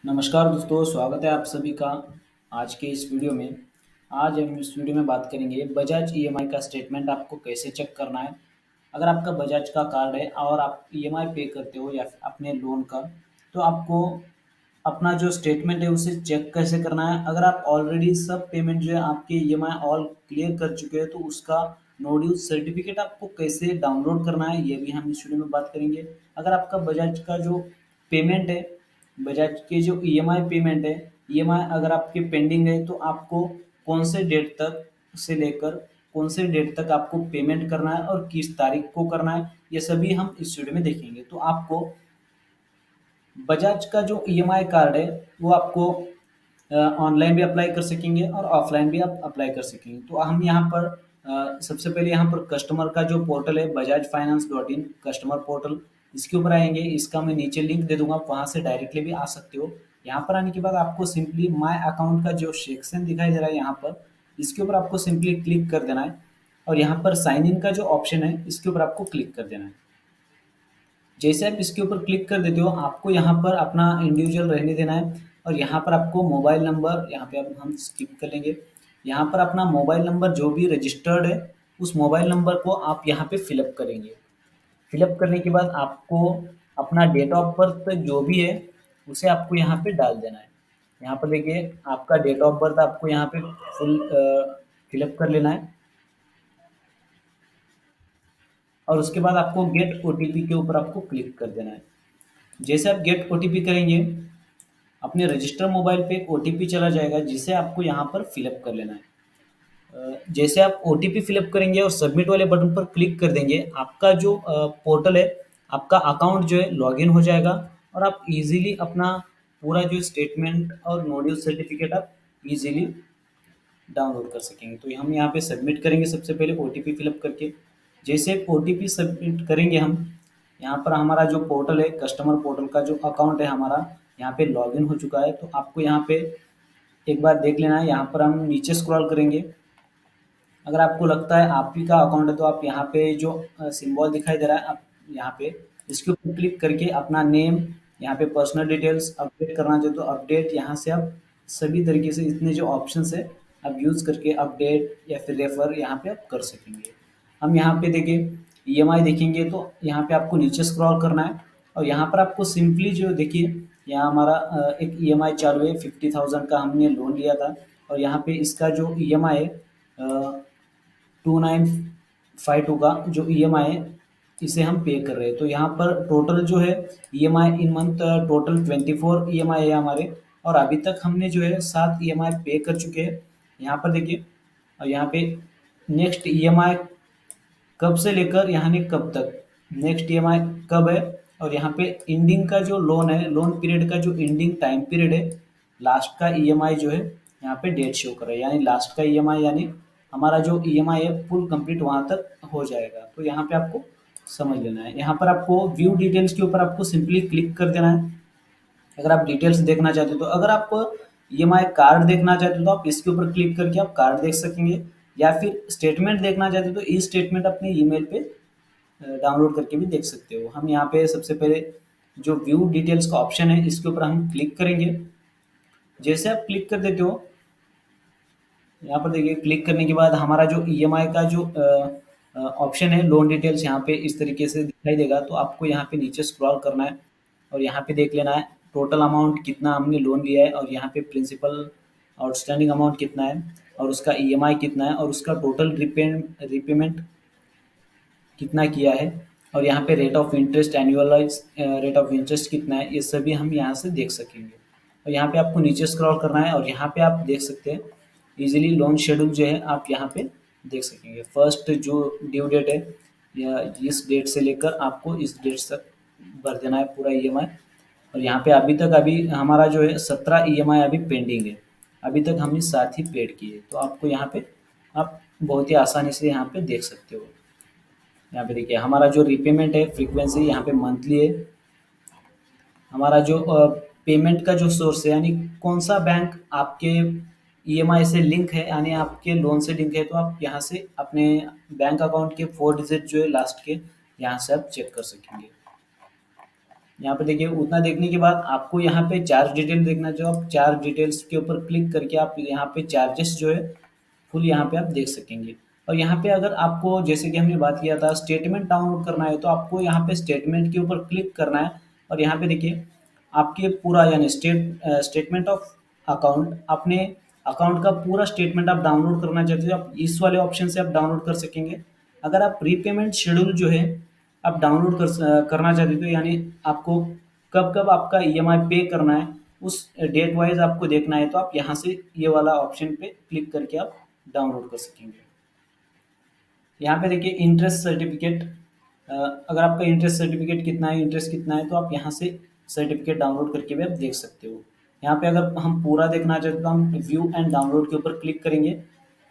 नमस्कार दोस्तों, स्वागत है आप सभी का आज के इस वीडियो में। आज हम इस वीडियो में बात करेंगे बजाज ईएमआई का स्टेटमेंट आपको कैसे चेक करना है। अगर आपका बजाज का कार्ड है और आप ईएमआई पे करते हो या फिर अपने लोन का, तो आपको अपना जो स्टेटमेंट है उसे चेक कैसे करना है। अगर आप ऑलरेडी सब पेमेंट जो है आपके ईएमआई ऑल क्लियर कर चुके हैं, तो उसका नो ड्यू सर्टिफिकेट आपको कैसे डाउनलोड करना है, ये भी हम इस वीडियो में बात करेंगे। अगर आपका बजाज का जो पेमेंट है, बजाज के जो ईएमआई पेमेंट है, ईएमआई अगर आपके पेंडिंग है, तो आपको कौन से डेट तक से लेकर कौन से डेट तक आपको पेमेंट करना है और किस तारीख को करना है, ये सभी हम इस वीडियो में देखेंगे। तो आपको बजाज का जो ईएमआई कार्ड है वो आपको ऑनलाइन भी अप्लाई कर सकेंगे और ऑफलाइन भी आप अप्लाई कर सकेंगे। तो हम यहाँ पर सबसे पहले यहाँ पर कस्टमर का जो पोर्टल है Bajaj finance dot in customer portal, इसके ऊपर आएंगे। इसका मैं नीचे लिंक दे दूंगा, आप वहाँ से डायरेक्टली भी आ सकते हो। यहाँ पर आने के बाद आपको सिंपली माय अकाउंट का जो सेक्शन दिखाई दे रहा है यहाँ पर, इसके ऊपर आपको सिंपली क्लिक कर देना है और यहाँ पर साइन इन का जो ऑप्शन है इसके ऊपर आपको क्लिक कर देना है। जैसे आप इसके ऊपर क्लिक कर देते हो, आपको यहाँ पर अपना इंडिविजुअल रहने देना है और यहाँ पर आपको मोबाइल नंबर, यहाँ पे अब हम स्किप कर लेंगे। यहाँ पर अपना मोबाइल नंबर जो भी रजिस्टर्ड है, उस मोबाइल नंबर को आप यहाँ पे फिलअप करेंगे। फिलअप करने के बाद आपको अपना डेट ऑफ बर्थ जो भी है उसे आपको यहाँ पे डाल देना है। यहाँ पर देखिए, आपका डेट ऑफ बर्थ आपको यहाँ पे फुल फिलअप कर लेना है और उसके बाद आपको गेट ओटीपी के ऊपर आपको क्लिक कर देना है। जैसे आप गेट ओटीपी करेंगे, अपने रजिस्टर मोबाइल पे एक ओटीपी चला जाएगा जिसे आपको यहाँ पर फिलअप कर लेना है। जैसे आप ओटीपी फिलअप करेंगे और सबमिट वाले बटन पर क्लिक कर देंगे, आपका जो पोर्टल है, आपका अकाउंट जो है लॉगिन हो जाएगा और आप इजीली अपना पूरा जो स्टेटमेंट और नो ड्यू सर्टिफिकेट आप इजीली डाउनलोड कर सकेंगे। तो हम यहाँ पे सबमिट करेंगे सबसे पहले ओटीपी फिलअप करके। जैसे ओटीपी सबमिट करेंगे हम, यहाँ पर हमारा जो पोर्टल है, कस्टमर पोर्टल का जो अकाउंट है हमारा, यहाँ पे लॉगिन हो चुका है। तो आपको यहाँ पे एक बार देख लेना है। यहाँ पर हम नीचे स्क्रॉल करेंगे। अगर आपको लगता है आप ही का अकाउंट है, तो आप यहाँ पे जो सिंबल दिखाई दे रहा है, आप यहाँ पे इसके ऊपर क्लिक करके अपना नेम, यहाँ पे पर्सनल डिटेल्स अपडेट करना चाहते तो अपडेट, यहाँ से आप सभी तरीके से इतने जो ऑप्शंस है आप यूज़ करके अपडेट या फिर रेफर यहाँ पे आप कर सकेंगे। हम यहाँ पे देखिए ईएमआई देखेंगे, तो यहाँ पे आपको नीचे स्क्रॉल करना है और यहाँ पर आपको सिंपली जो देखिए, यहाँ हमारा एक ईएमआई चालू है 50,000 का, हमने लोन लिया था और यहाँ पे इसका जो ईएमआई है 2952 का जो ईएमआई है, इसे हम पे कर रहे हैं। तो यहाँ पर टोटल जो है ईएमआई इन मंथ टोटल 24 ईएमआई है हमारे, और अभी तक हमने जो है 7 ईएमआई पे कर चुके हैं। यहाँ पर देखिए, और यहाँ पे नेक्स्ट ईएमआई कब से लेकर यानी कब तक, नेक्स्ट ईएमआई कब है, और यहाँ पे एंडिंग का जो लोन है, लोन पीरियड का जो एंडिंग टाइम पीरियड है, लास्ट का ईएमआई जो है यहाँ पे डेट शो कर रहा है, यानी लास्ट का ईएमआई, यानी हमारा जो ईएमआई है फुल कंप्लीट वहाँ तक हो जाएगा। तो यहाँ पे आपको समझ लेना है। यहाँ पर आपको व्यू डिटेल्स के ऊपर आपको सिंपली क्लिक कर देना है। अगर आप डिटेल्स देखना चाहते हो, तो अगर आप ईएमआई कार्ड देखना चाहते हो तो आप इसके ऊपर क्लिक करके आप कार्ड देख सकेंगे, या फिर स्टेटमेंट देखना चाहते हो तो ई स्टेटमेंट अपने ईमेल पे डाउनलोड करके भी देख सकते हो। हम यहाँ पे सबसे पहले जो व्यू डिटेल्स का ऑप्शन है इसके ऊपर हम क्लिक करेंगे। जैसे आप क्लिक कर देते हो, यहाँ पर देखिए क्लिक करने के बाद हमारा जो ईएमआई का जो ऑप्शन है लोन डिटेल्स, यहाँ पे इस तरीके से दिखाई देगा। तो आपको यहाँ पे नीचे स्क्रॉल करना है और यहाँ पे देख लेना है टोटल अमाउंट कितना हमने लोन लिया है, और यहाँ पे प्रिंसिपल आउटस्टैंडिंग अमाउंट कितना है, और उसका ईएमआई कितना है, और उसका टोटल रिपेमेंट कितना किया है, और यहाँ पे rate of interest, annualise rate of interest कितना है, ये सभी हम यहाँ से देख सकेंगे। और यहाँ पे आपको नीचे स्क्रॉल करना है और यहाँ पे आप देख सकते हैं इजीली लोन शेड्यूल जो है आप यहाँ पे देख सकेंगे। फर्स्ट जो ड्यू डेट है, या इस डेट से लेकर आपको इस डेट तक भर देना है पूरा ईएमआई। और यहाँ पे अभी हमारा जो है 17 ईएमआई अभी पेंडिंग है, अभी तक हमने 7 ही पेड किए। तो आपको यहाँ पे आप बहुत ही आसानी से यहाँ पे देख सकते हो। यहाँ पे देखिए हमारा जो रीपेमेंट है फ्रीक्वेंसी यहाँ पे मंथली है। हमारा जो पेमेंट का जो सोर्स है, यानी कौन सा बैंक आपके ईएमआई से लिंक है, यानी आपके लोन से लिंक है, तो आप यहाँ से अपने बैंक अकाउंट के 4 डिजिट जो है लास्ट के, यहाँ से आप चेक कर सकेंगे। यहाँ पे देखिए उतना देखने के बाद आपको यहाँ पे चार्ज डिटेल देखना, जो आप चार्ज डिटेल्स के ऊपर क्लिक करके आप यहाँ पे चार्जेस जो है फुल यहाँ पे आप देख सकेंगे। और यहाँ पे अगर आपको जैसे कि हमने बात किया था स्टेटमेंट डाउनलोड करना है, तो आपको यहाँ पे स्टेटमेंट के ऊपर क्लिक करना है और यहाँ पे देखिए आपके पूरा यानी स्टेटमेंट ऑफ अकाउंट, अपने अकाउंट का पूरा स्टेटमेंट आप डाउनलोड करना चाहते हो, आप इस वाले ऑप्शन से आप डाउनलोड कर सकेंगे। अगर आप प्रीपेमेंट शेड्यूल जो है आप डाउनलोड करना चाहते हो, तो यानी आपको कब कब आपका ईएमआई पे करना है उस डेट वाइज आपको देखना है, तो आप यहाँ से ये वाला ऑप्शन पे क्लिक करके आप डाउनलोड कर सकेंगे। यहाँ पे देखिए इंटरेस्ट सर्टिफिकेट, अगर आपका इंटरेस्ट सर्टिफिकेट कितना है, इंटरेस्ट कितना है, तो आप यहाँ से सर्टिफिकेट डाउनलोड करके भी आप देख सकते हो। यहाँ पे अगर हम पूरा देखना चाहते हैं तो हम व्यू एंड डाउनलोड के ऊपर क्लिक करेंगे।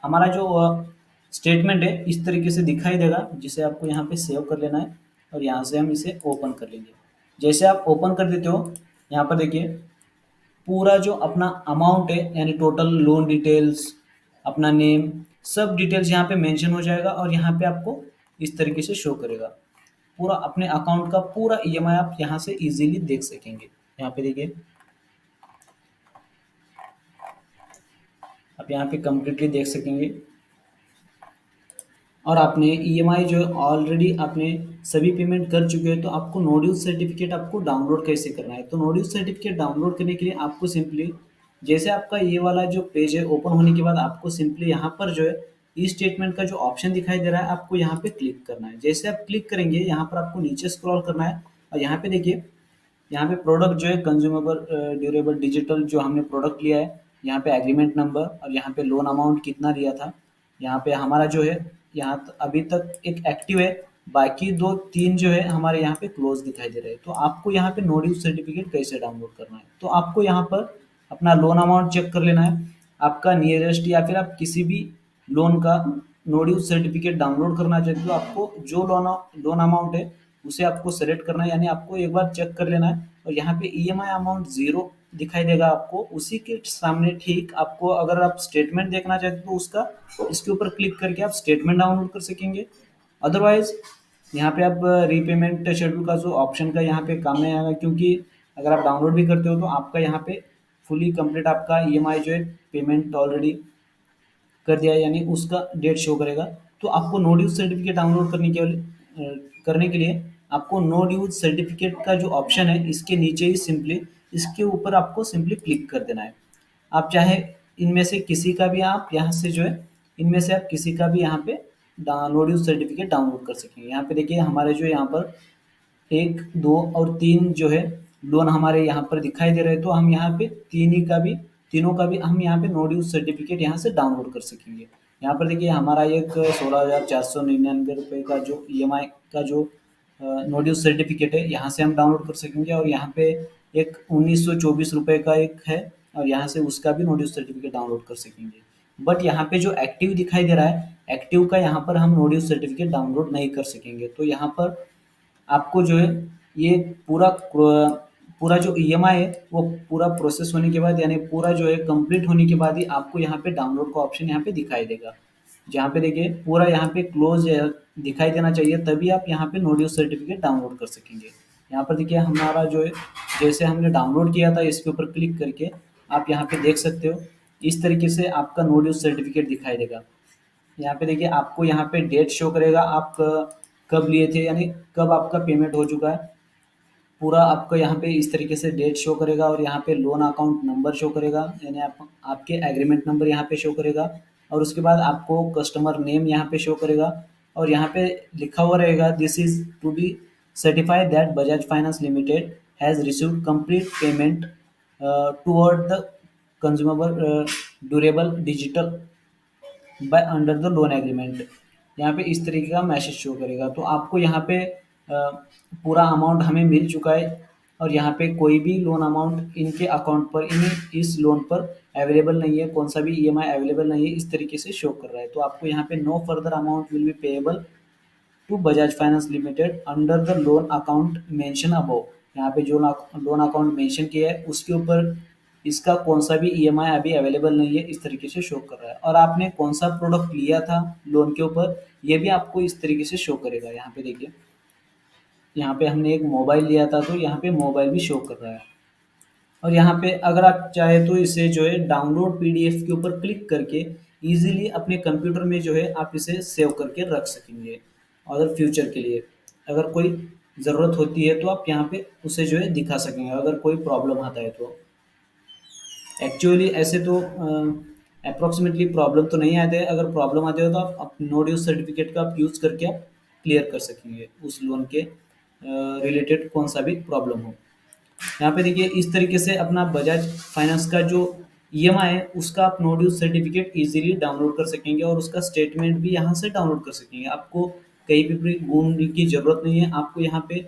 हमारा जो स्टेटमेंट है इस तरीके से दिखाई देगा, जिसे आपको यहाँ पे सेव कर लेना है और यहाँ से हम इसे ओपन कर लेंगे। जैसे आप ओपन कर देते हो, यहाँ पर देखिए पूरा जो अपना अमाउंट है यानी टोटल लोन डिटेल्स, अपना नेम, सब डिटेल्स यहाँ पे मेंशन हो जाएगा और यहाँ पे आपको इस तरीके से शो करेगा। पूरा अपने अकाउंट का पूरा ईएमआई आप यहाँ से इजीली देख सकेंगे। यहाँ पे देखिए आप यहाँ पे कंप्लीटली देख सकेंगे। और आपने ईएमआई जो ऑलरेडी आपने सभी पेमेंट कर चुके हैं, तो आपको नो ड्यूज सर्टिफिकेट आपको डाउनलोड कैसे करना है? तो नो ड्यूज सर्टिफिकेट डाउनलोड करने के लिए आपको सिंपली जैसे आपका ये वाला जो पेज है ओपन होने के बाद आपको सिंपली यहाँ पर जो है ई स्टेटमेंट का जो ऑप्शन दिखाई दे रहा है आपको यहाँ पे क्लिक करना है। जैसे आप क्लिक करेंगे यहाँ पर आपको नीचे स्क्रॉल करना है और यहाँ पे देखिए यहाँ पे प्रोडक्ट जो है कंज्यूमेबल ड्यूरेबल डिजिटल जो हमने प्रोडक्ट लिया है, यहाँ पे एग्रीमेंट नंबर और यहाँ पे लोन अमाउंट कितना लिया था, यहाँ पे हमारा जो है यहाँ अभी तक एक एक्टिव है, बाकी 2-3 जो है हमारे यहाँ पे क्लोज दिखाई दे रहे हैं। तो आपको यहाँ पे नो ड्यूज सर्टिफिकेट कैसे डाउनलोड करना है? तो आपको यहाँ पर अपना लोन अमाउंट चेक कर लेना है, आपका नियरेस्ट या फिर आप किसी भी लोन का नो ड्यूज सर्टिफिकेट डाउनलोड करना चाहते हो, आपको जो लोन अमाउंट है उसे आपको सेलेक्ट करना है, यानी आपको एक बार चेक कर लेना है और यहाँ पे ईएमआई अमाउंट ज़ीरो दिखाई देगा आपको, उसी के सामने ठीक आपको अगर आप स्टेटमेंट देखना चाहते हो तो उसका इसके ऊपर क्लिक करके आप स्टेटमेंट डाउनलोड कर सकेंगे। अदरवाइज यहाँ पे आप रीपेमेंट शेड्यूल का जो ऑप्शन का यहाँ पे काम नहीं आएगा, क्योंकि अगर आप डाउनलोड भी करते हो तो आपका यहाँ पे फुली कंप्लीट आपका ईएमआई जो है पेमेंट ऑलरेडी कर दिया है, यानी उसका डेट शो करेगा। तो आपको नो ड्यूज सर्टिफिकेट डाउनलोड करने के लिए आपको नो ड्यूज सर्टिफिकेट का जो ऑप्शन है इसके नीचे ही सिंपली इसके ऊपर आपको सिंपली क्लिक कर देना है। आप चाहे इनमें से किसी का भी आप यहाँ से जो है इनमें से आप किसी का भी यहाँ पे नो ड्यूज सर्टिफिकेट डाउनलोड कर सकेंगे। यहाँ पे देखिए हमारे जो यहाँ पर 1, 2 और 3 जो है लोन हमारे यहाँ पर दिखाई दे रहे हैं, तो हम यहाँ पे तीनों का भी हम यहाँ पे नो ड्यूज सर्टिफिकेट यहाँ से डाउनलोड कर सकेंगे। यहाँ पर देखिए हमारा एक 16,499 रुपये का जो ईएमआई का जो नो ड्यूज सर्टिफिकेट है यहाँ से हम डाउनलोड कर सकेंगे और यहाँ पे एक 1,924 रुपये का एक है और यहाँ से उसका भी नो ड्यूज सर्टिफिकेट डाउनलोड कर सकेंगे। बट यहाँ पे जो एक्टिव दिखाई दे रहा है, एक्टिव का यहाँ पर हम नो ड्यूज सर्टिफिकेट डाउनलोड नहीं कर सकेंगे। तो यहाँ पर आपको जो है ये पूरा जो ईएमआई है वो पूरा प्रोसेस होने के बाद यानी पूरा जो है कंप्लीट होने के बाद ही आपको यहाँ पे डाउनलोड का ऑप्शन यहाँ पे दिखाई देगा। जहाँ पे देखिए पूरा यहाँ पे क्लोज दिखाई देना चाहिए, तभी आप यहाँ पे नो ड्यूज सर्टिफिकेट डाउनलोड कर सकेंगे। यहाँ पर देखिए हमारा जो है जैसे हमने डाउनलोड किया था इसके ऊपर क्लिक करके आप यहाँ पे देख सकते हो, इस तरीके से आपका नो ड्यूज सर्टिफिकेट दिखाई देगा। यहाँ पे देखिए आपको यहाँ पे डेट शो करेगा आप कब लिए थे, यानी कब आपका पेमेंट हो चुका है। पूरा आपको यहाँ पे इस तरीके से डेट शो करेगा और यहाँ पे लोन अकाउंट नंबर शो करेगा, यानी आपके एग्रीमेंट नंबर यहाँ पे शो करेगा और उसके बाद आपको कस्टमर नेम यहाँ पे शो करेगा और यहाँ पे लिखा हुआ रहेगा this is to be certify that Bajaj finance limited has received complete payment toward the consumable durable digital by under the loan agreement. यहाँ पे इस तरीके का मैसेज शो करेगा। तो आपको यहाँ पे पूरा अमाउंट हमें मिल चुका है और यहाँ पे कोई भी लोन अमाउंट इनके अकाउंट पर इस लोन पर अवेलेबल नहीं है, कौन सा भी ईएमआई अवेलेबल नहीं है, इस तरीके से शो कर रहा है। तो आपको यहाँ पे no further amount will be payable to Bajaj finance limited under the loan account mention above. यहाँ पे जो लोन अकाउंट मेंशन किया है उसके ऊपर इसका कौन सा भी ईएमआई अभी अवेलेबल नहीं है, इस तरीके से शो कर रहा है। और आपने कौन सा प्रोडक्ट लिया था लोन के ऊपर ये भी आपको इस तरीके से शो करेगा। यहाँ पे देखिए यहाँ पे हमने एक मोबाइल लिया था तो यहाँ पे मोबाइल भी शो कर रहा है। और यहाँ पे अगर आप चाहे तो इसे जो है डाउनलोड पीडीएफ के ऊपर क्लिक करके इजीली अपने कंप्यूटर में जो है आप इसे सेव करके रख सकेंगे अगर फ्यूचर के लिए। अगर कोई ज़रूरत होती है तो आप यहाँ पे उसे जो है दिखा सकेंगे अगर कोई प्रॉब्लम आता है तो। एक्चुअली ऐसे तो अप्रोक्सीमेटली प्रॉब्लम तो नहीं आते हैं, अगर प्रॉब्लम आते हो तो आप नो ड्यूज सर्टिफिकेट का आप यूज़ करके आप क्लियर कर सकेंगे उस लोन के रिलेटेड कौन सा भी प्रॉब्लम हो। यहाँ पे देखिए इस तरीके से अपना बजाज फाइनेंस का जो ईएमआई है उसका आप no dues certificate easily download कर सकेंगे और उसका स्टेटमेंट भी यहाँ से डाउनलोड कर सकेंगे। आपको कहीं भी घूमने की ज़रूरत नहीं है। आपको यहाँ पे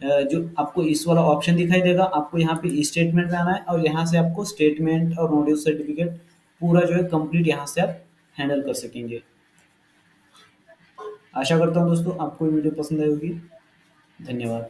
जो आपको इस वाला ऑप्शन दिखाई देगा, आपको यहाँ पे स्टेटमेंट में आना है और यहाँ से आपको स्टेटमेंट और नो ड्यूज सर्टिफिकेट पूरा जो है कंप्लीट यहाँ से आप हैंडल कर सकेंगे। आशा करता हूँ दोस्तों आपको ये वीडियो पसंद आई होगी। धन्यवाद।